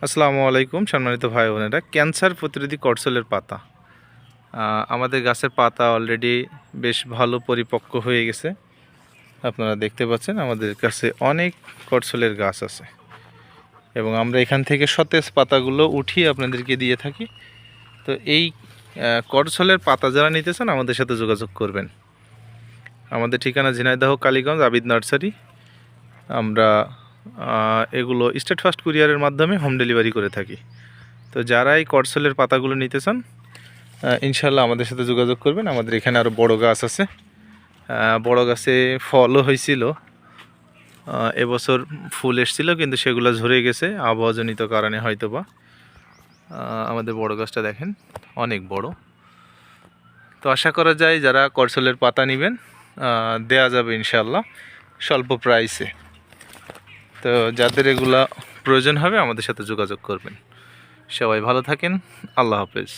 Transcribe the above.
আসসালামু আলাইকুম সম্মানিত ভাই বোনেরা। ক্যান্সার প্রতিরোধী করসলের পাতা, আমাদের গাছের পাতা অলরেডি বেশ ভালো পরিপক্ক হয়ে গেছে। আপনারা দেখতে পাচ্ছেন আমাদের কাছে অনেক করসলের গাছ আছে এবং আমরা এখান থেকে সতেজ পাতাগুলো উঠিয়ে আপনাদেরকে দিয়ে থাকি। তো এই করসলের পাতা যারা নিতে চান আমাদের সাথে যোগাযোগ করবেন। আমাদের ঠিকানা ঝিনাইদহ কালীগঞ্জ আবিদ নার্সারি। আমরা এগুলো স্টেট ফাস্ট কুরিয়ারের মাধ্যমে হোম ডেলিভারি করে থাকি। তো যারা এই করসলের পাতাগুলো নিতে চান ইনশাল্লাহ আমাদের সাথে যোগাযোগ করবেন। আমাদের এখানে আরও বড় গাছ আছে, বড় গাছে ফলও হয়েছিল, এবছর ফুল এসেছিল কিন্তু সেগুলো ঝরে গেছে আবহাওয়াজনিত কারণে হয়তো বা। আমাদের বড় গাছটা দেখেন অনেক বড়। তো আশা করা যায় যারা করসলের পাতা নেবেন দেয়া যাবে ইনশাল্লাহ স্বল্প প্রাইসে। তো যাদের এগুলা প্রয়োজন হবে আমাদের সাথে যোগাযোগ করবেন। সবাই ভালো থাকেন। আল্লাহ হাফেজ।